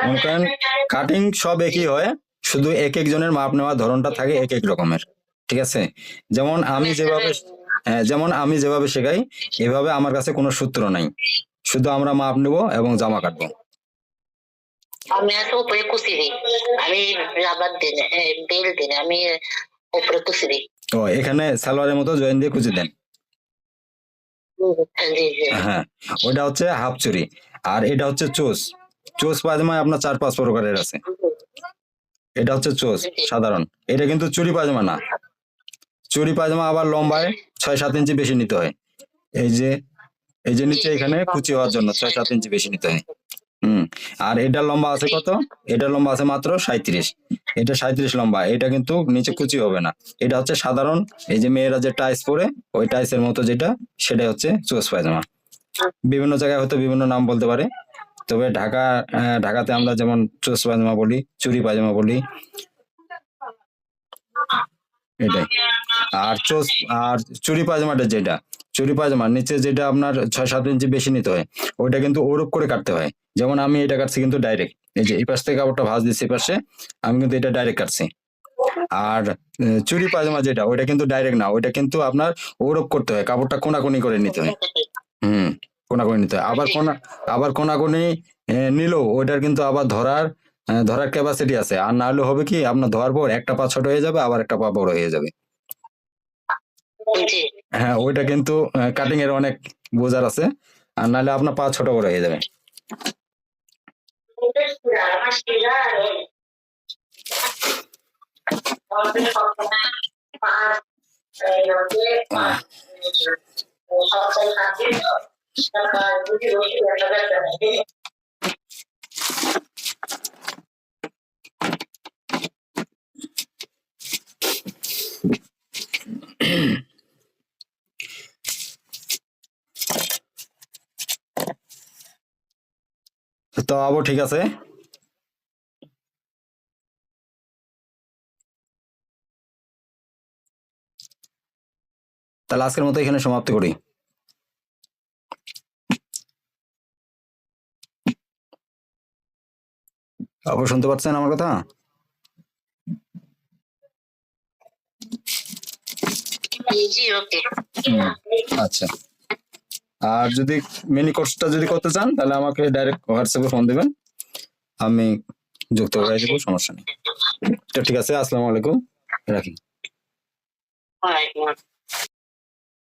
মনে করেন কাটিং সব একই হয়, শুধু এক একজনের মাপ নেওয়ার ধরনটা থাকে এক এক রকমের। ঠিক আছে, যেমন আমি যেভাবে যেমন আমি যেভাবে শেখাই এভাবে আমার কাছে কোনো সূত্র নাই, শুধু আমরা মাপ নেব এবং জামা কাটবো। আমি আসলে উপরে কুচি দিই, আমি রাবার দিই না, বেল দিই না, আমি উপরে কুচি দিই। ও, এখানে সালোয়ারের মতো জয়েন দিয়ে কুচি দেন। জি জি। হ্যাঁ, ওইটা হচ্ছে হাফ চুরি, আর এটা হচ্ছে চোস। চোস পায়জামায় আপনার 4-5 প্রকারের আছে। এটা হচ্ছে চোস সাধারণ, এটা কিন্তু চুরি পায়জামা না। চুরি পায়জামা আবার লম্বায় 6-7 ইঞ্চি বেশি নিতে হয়। এই যে নিচে এখানে কুচি হওয়ার জন্য 6-7 ইঞ্চি বেশি নিতে হয়। আর এটা লম্বা আছে কত? এটা লম্বা আছে মাত্র 37। এটা 37 লম্বা, এটা কিন্তু নিচে কুচি হবে না। এটা হচ্ছে সাধারণ, এই যে মেয়েরা যে টাইস পরে ওই টাইসের মতো যেটা, সেটাই হচ্ছে চোস পায়জামা। বিভিন্ন জায়গায় হয়তো বিভিন্ন নাম বলতে পারে, তবে ঢাকাতে আমরা যেমন চোস পায়জামা বলি, চুরি পায়জামা বলি, এটাই। আর চুরি পায়জামাটা যেটা, চুরি পায়জামার নিচে যেটা আপনার 6-7 ইঞ্চি বেশি নিতে হয়, ওইটা কিন্তু ওরূপ করে কাটতে হয়। যেমন আমি এটা কাটছি কিন্তু ডাইরেক্ট, এই যে এই পাশ থেকে কাপড়টা ভাঁজ দিচ্ছি পাশে, আমি কিন্তু এটা ডাইরেক্ট কাটছি। আর চুরি পায়জামা যেটা, ওইটা কিন্তু ডাইরেক্ট না, ওইটা কিন্তু আপনার ওরূপ করতে হয়, কাপড়টা কোনাকুনি করে নিতে হয়। কোনাকুনি নিতে হয়, আবার কোনাকুনি নিলেও ওইটার কিন্তু আবার ধরার ক্যাপাসিটি আছে, আর না হলে হবে কি আপনার ধোয়ার পর একটা পা ছোট হয়ে যাবে, আবার একটা পা বড় হয়ে যাবে। হ্যাঁ, ওইটা কিন্তু কাটিং এর অনেক বোঝার আছে, আর নাহলে আপনার পা ছোট বড় হয়ে যাবে। তো আবু ঠিক আছে, তাহলে আজকের মতো এখানে সমাপ্ত করি। আবু শুনতে পাচ্ছেন আমার কথা? আচ্ছা, আর যদি মিনি কোর্সটা যদি করতে চান তাহলে আমাকে ডাইরেক্ট হোয়াটসঅ্যাপে ফোন দিবেন, আমি যুক্ত করে দেবো, সমস্যা নেই। তো ঠিক আছে, আসসালামু আলাইকুম, রাখি।